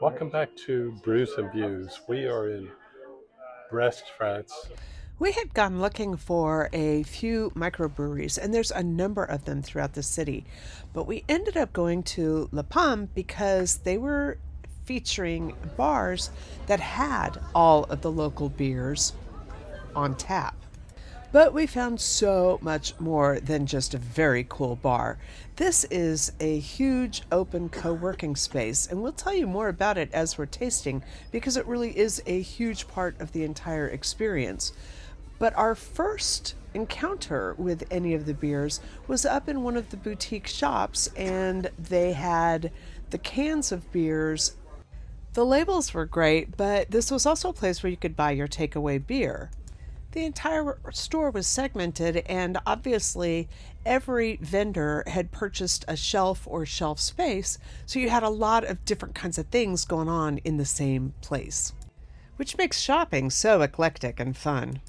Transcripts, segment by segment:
Welcome back to Brews and Views. We are in Brest, France. We had gone looking for a few microbreweries, and there's a number of them throughout the city. But we ended up going to La Pomme because they were featuring bars that had all of the local beers on tap. But we found so much more than just a very cool bar. This is a huge open co working space, and we'll tell you more about it as we're tasting because it really is a huge part of the entire experience. But our first encounter with any of the beers was up in one of the boutique shops, and they had the cans of beers. The labels were great, but this was also a place where you could buy your takeaway beer. The entire store was segmented, and obviously, every vendor had purchased a shelf or shelf space, so you had a lot of different kinds of things going on in the same place, which makes shopping so eclectic and fun.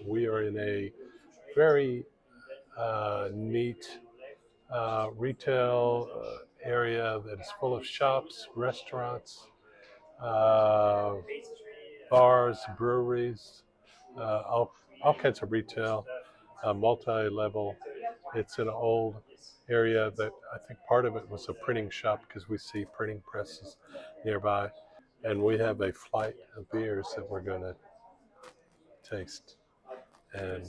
We are in a very neat retail area that is full of shops, restaurants, uh, bars, breweries, all kinds of retail, multi-level. It's an old area that I think part of it was a printing shop because we see printing presses nearby. And we have a flight of beers that we're going to taste. And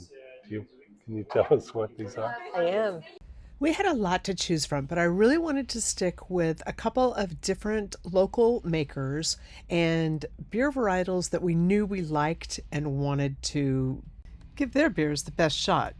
can you tell us what these are? I am. We had a lot to choose from, but I really wanted to stick with a couple of different local makers and beer varietals that we knew we liked and wanted to give their beers the best shot.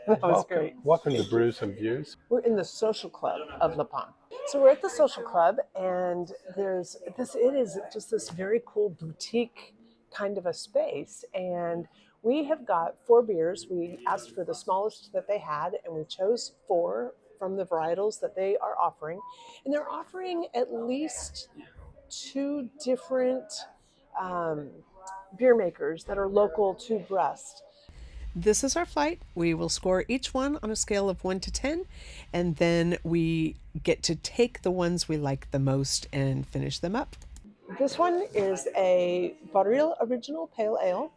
That was great. Welcome to Brews and Views. We're in the social club of La Pomme. So we're at the social club, and there's this. It is just this very cool boutique kind of a space, and we have got 4 beers. We asked for the smallest that they had, and we chose 4 from the varietals that they are offering, and they're offering at least 2 different um, beer makers that are local to Brest. This is our flight. We will score each one on a scale of 1 to 10, and then we get to take the ones we like the most and finish them up. This one is a Baril Original Pale Ale.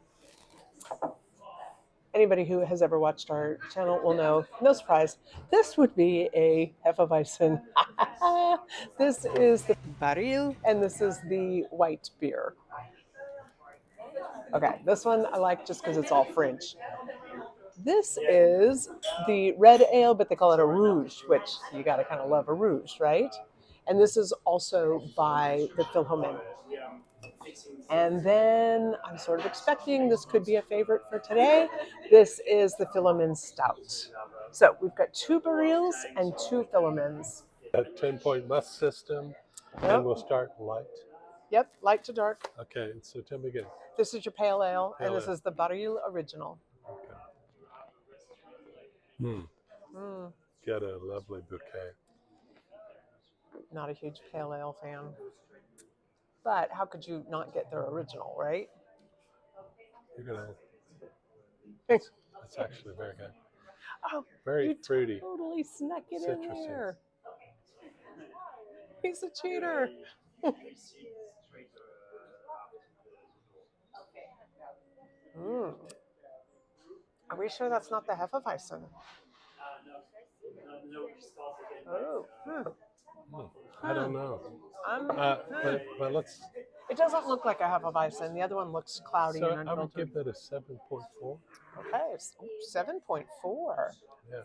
Anybody who has ever watched our channel will know, no surprise, this would be a Hefeweizen. This is the Baril, and this is the white beer. Okay, this one I like just because it's all French. This is the red ale, but they call it a Rouge, which you got to kind of love a Rouge, right? And this is also by the Philomenn. And then I'm sort of expecting this could be a favorite for today. This is the Philomenn Stout. So we've got 2 Barils and 2 Philomenns. A 10-point must system, Yep. and we'll start light. Yep, light to dark. Okay, so tell me again. This is your pale ale, Pale and this ale. is the Baril Original. Okay. Got a lovely bouquet. Not a huge pale ale fan. But how could you not get their original, right? You're gonna. It's actually very good. Oh, Very you fruity. totally snuck it Citrusy. in there. He's a cheater. Are we sure that's not the Hefeweizen? Oh, I don't know. But let's. It doesn't look like a Hefeweizen. The other one looks cloudy So and I would unfiltered. give that a 7.4. Okay, 7.4. Yeah.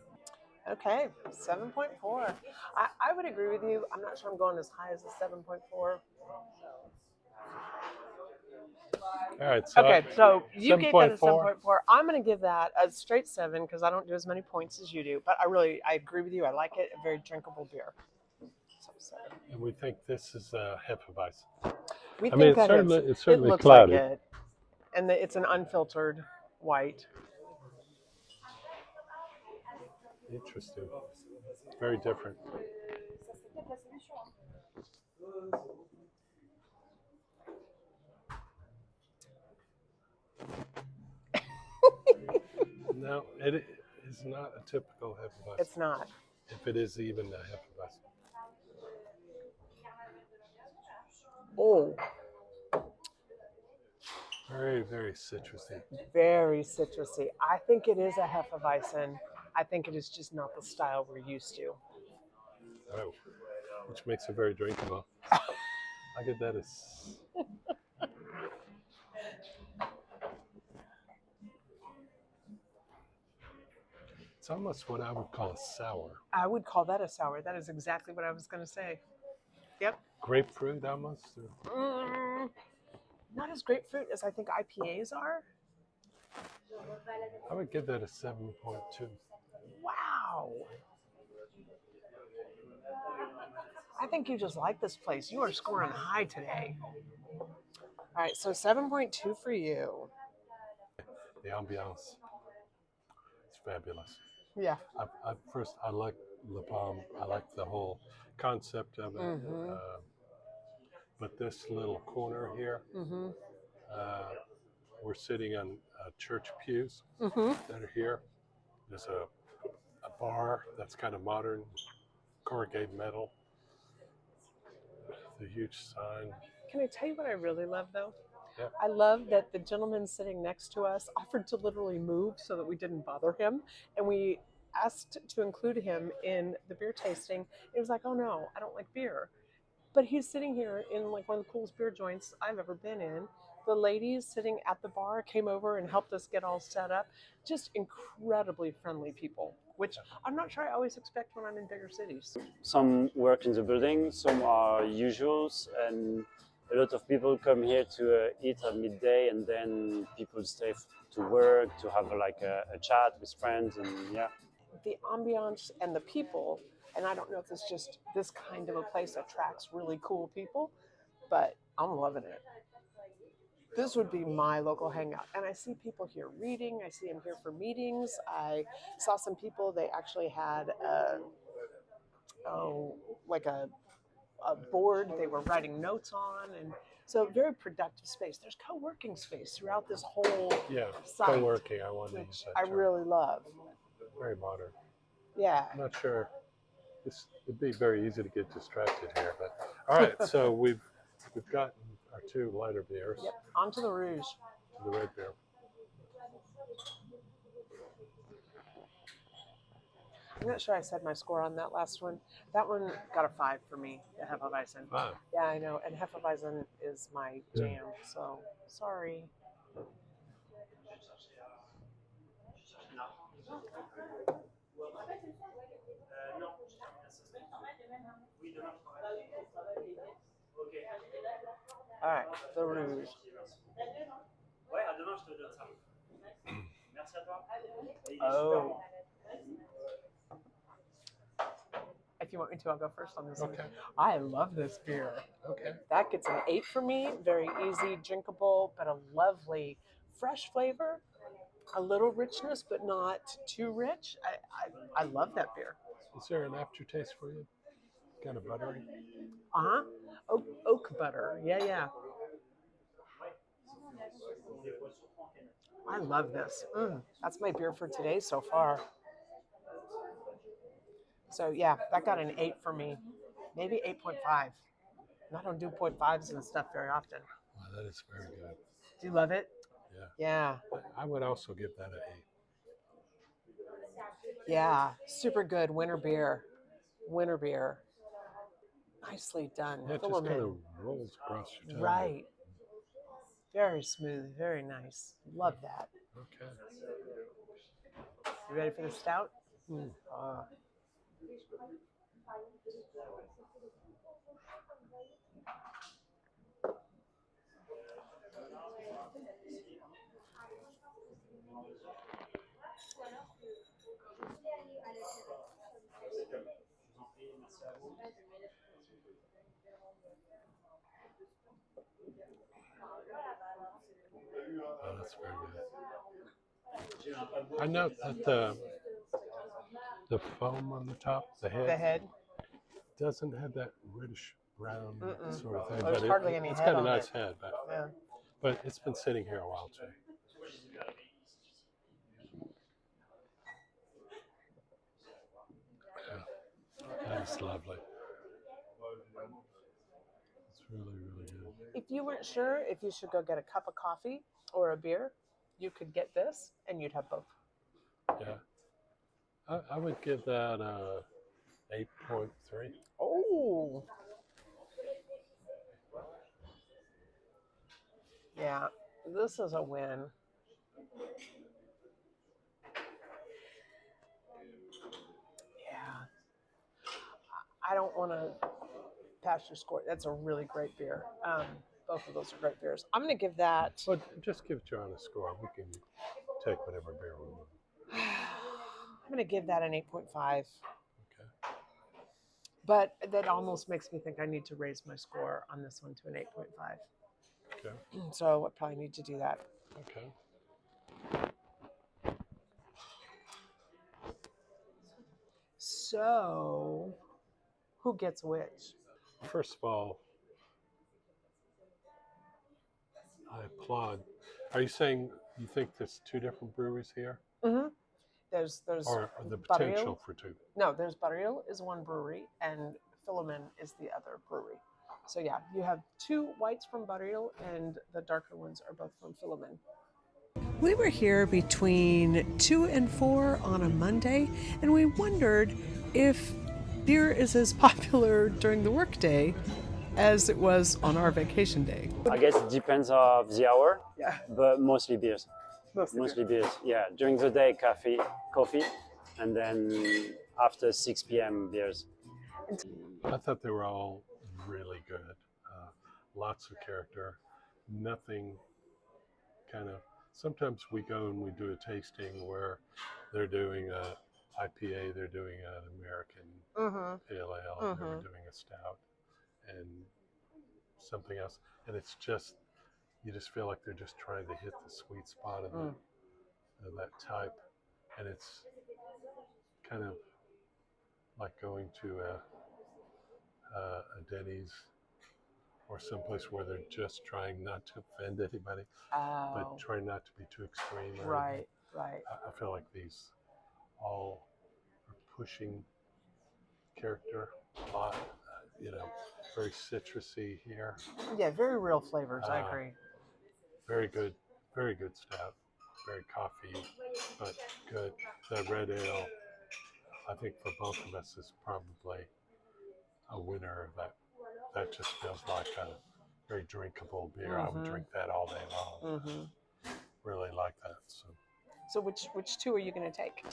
Okay, 7.4. I would agree with you. I'm not sure I'm going as high as a 7.4. All right. So Okay, so you gave that a 7.4. 7.4. I'm going to give that a straight 7 because I don't do as many points as you do. But I agree with you. I like it. A very drinkable beer. So 7. And we think this is a Hefeweizen. We I think mean, it's that certainly it looks cloudy. like it. And it's an unfiltered white. Interesting. Very different. No, it is not a typical Hefeweizen. It's not. If it is even a Hefeweizen. Oh, Very, very citrusy. very citrusy. I think it is a Hefeweizen. I think it is just not the style we're used to. Oh, which makes it very drinkable. I get that as. It's almost what I would call a sour. I would call that a sour. That is exactly what I was going to say. Yep. Grapefruit almost. Not as grapefruit as I think IPAs are. I would give that a 7.2. Wow. I think you just like this place. You are scoring high today. All right, so 7.2 for you. The ambiance. It's fabulous. Yeah. I like La Palme. I like the whole concept of it. Mm-hmm. But this little corner here, Mm-hmm. we're sitting on church pews Mm-hmm. that are here. There's a bar that's kind of modern, corrugated metal. The huge sign. Can I tell you what I really love, though? Yeah. I love that the gentleman sitting next to us offered to literally move so that we didn't bother him. And we asked to include him in the beer tasting. It was like, oh no, I don't like beer. But he's sitting here in like one of the coolest beer joints I've ever been in. The ladies sitting at the bar came over and helped us get all set up. Just incredibly friendly people, which I'm not sure I always expect when I'm in bigger cities. Some work in the building, some are usuals, and a lot of people come here to eat at midday, and then people stay to work, to have like a chat with friends, and yeah. The ambiance and the people, and I don't know if it's just this kind of a place attracts really cool people, but I'm loving it. This would be my local hangout. And I see people here reading. I see them here for meetings. I saw some people, they actually had like a board they were writing notes on. And so very productive space. There's co-working space throughout this whole site, Co-working, I want to which use that I term. really love. Very modern. Yeah. I'm not sure. It'd be very easy to get distracted here, but all right. So we've gotten our two lighter beers. Yep. On to the Rouge. To the red beer. I'm not sure I said my score on that last one. That one got a 5 for me, the Hefeweizen. Wow. Yeah, I know. And Hefeweizen is my jam, so sorry. All right, the Rouge. Oh. If you want me to, I'll go first on this one. Okay. I love this beer. Okay. That gets an 8 for me. Very easy, drinkable, but a lovely, fresh flavor. A little richness, but not too rich. I love that beer. Is there an aftertaste for you? Kind of buttery? Uh-huh. Oak butter. Yeah. I love this. That's my beer for today so far. So yeah, that got an 8 for me. Maybe 8.5. And I don't do 0.5s and stuff very often. Wow, that is very good. Do you love it? Yeah. Yeah. I would also give that an 8. Yeah. Super good winter beer. Winter beer. Nicely done. Yeah, it just kind of rolls across your tongue. Right. Very smooth. Very nice. Love that. Okay. You ready for the stout? Oh, that's very good. I note that the foam on the top, the head, doesn't have that reddish brown sort of thing, There's but hardly any it's head got a on nice it. head. Yeah. But it's been sitting here a while too. Yeah, that's lovely. It's really, really good. If you weren't sure if you should go get a cup of coffee or a beer, you could get this and you'd have both. Yeah. I would give that 8.3. Oh. Yeah, this is a win. Yeah. I don't want to pass your score. That's a really great beer. Both of those are great beers. I'm going to give that. But just give John a score. We can take whatever beer we want. I'm going to give that an 8.5. Okay. But that almost makes me think I need to raise my score on this one to an 8.5. Okay. So I probably need to do that. Okay. So who gets which? First of all, I applaud. Are you saying you think there's two different breweries here? Mm-hmm. There's Or the Baril. potential for two? No, there's Baril is one brewery and Philomenn is the other brewery. So yeah, you have two whites from Baril and the darker ones are both from Philomenn. We were here between 2 and 4 on a Monday, and we wondered if beer is as popular during the workday as it was on our vacation day. I guess it depends of the hour, Yeah, but mostly beers. mostly. Beers. Yeah, during the day, coffee, and then after 6 p.m. beers. I thought they were all really good. Lots of character. Nothing kind of. Sometimes we go and we do a tasting where they're doing a IPA, they're doing an American Pale Ale, and they're doing a Stout and something else, and it's just you just feel like they're just trying to hit the sweet spot of that type, and it's kind of like going to a Denny's or someplace where they're just trying not to offend anybody, but trying not to be too extreme. Right. I feel like these all are pushing character a lot, very citrusy here. Yeah, very real flavors. I agree. Very good stout, very coffee, but good. The red ale, I think for both of us is probably a winner of that. That just feels like a very drinkable beer. I would drink that all day long. Really like that. So which two are you going to take?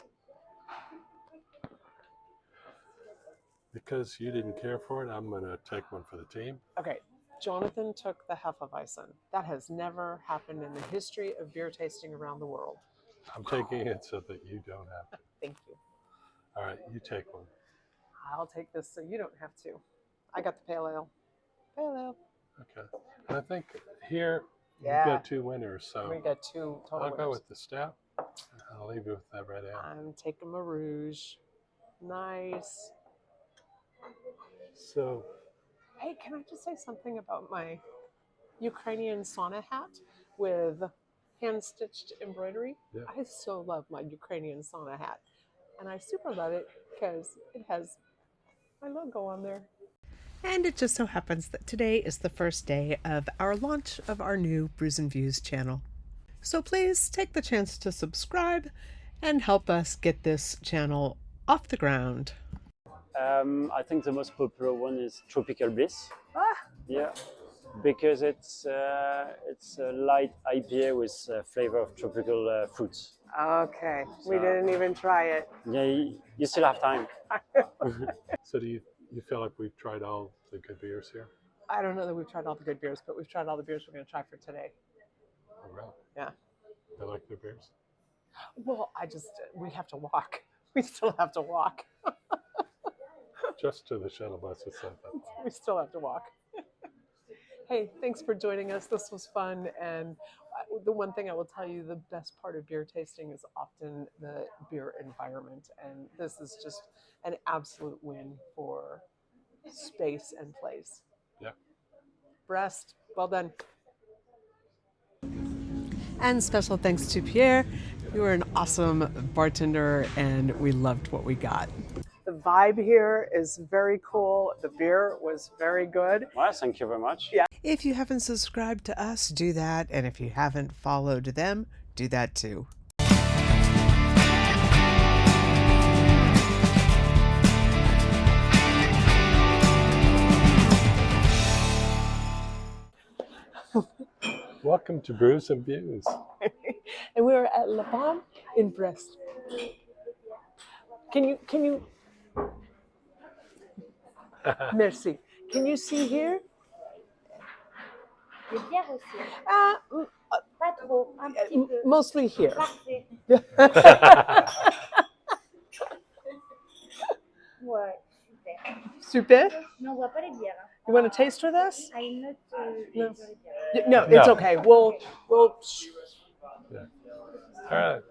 Because you didn't care for it, I'm going to take one for the team. Okay, Jonathan took the Hefeweizen. That has never happened in the history of beer tasting around the world. I'm taking it so that you don't have to. Thank you. All right, you take one. I'll take this so you don't have to. I got the pale ale. Pale ale. Okay. And I think here Yeah. we've got two winners, so We got two total I'll go winners. with the stout. I'll leave you with that red ale. I'm taking my Rouge. Nice. So, Hey, can I just say something about my Ukrainian sauna hat with hand-stitched embroidery? yeah. I so love my Ukrainian sauna hat. And I super love it because it has my logo on there. And it just so happens that today is the first day of our launch of our new Brews and Views channel. So please take the chance to subscribe and help us get this channel off the ground. I think the most popular one is Tropical Bliss. Yeah, because it's a light IPA with flavor of tropical fruits. Okay, we didn't even try it. Yeah, you still have time. So do you feel like we've tried all the good beers here? I don't know that we've tried all the good beers, but we've tried all the beers we're going to try for today. Oh, really? Yeah. They like their beers? Well, we have to walk. We still have to walk. Just to the shuttle bus itself. We still have to walk. Hey, thanks for joining us. This was fun. And the one thing I will tell you, the best part of beer tasting is often the beer environment. And this is just an absolute win for space and place. Yeah. Brest, well done. And special thanks to Pierre. You were an awesome bartender, and we loved what we got. The vibe here is very cool. The beer was very good. Well, thank you very much. Yeah. If you haven't subscribed to us, do that. And if you haven't followed them, do that too. Welcome to Brews and Views. And we are at La Palme in Brest. Can you Merci. Can you see here? Les bières aussi. Pas trop, un petit peu. Mostly here. Parfait. Ouais, super. Super. Mais on voit pas les bières. Hein. You want to taste with us? I note No. les bières. No, it's No. okay. We'll Yeah. All right.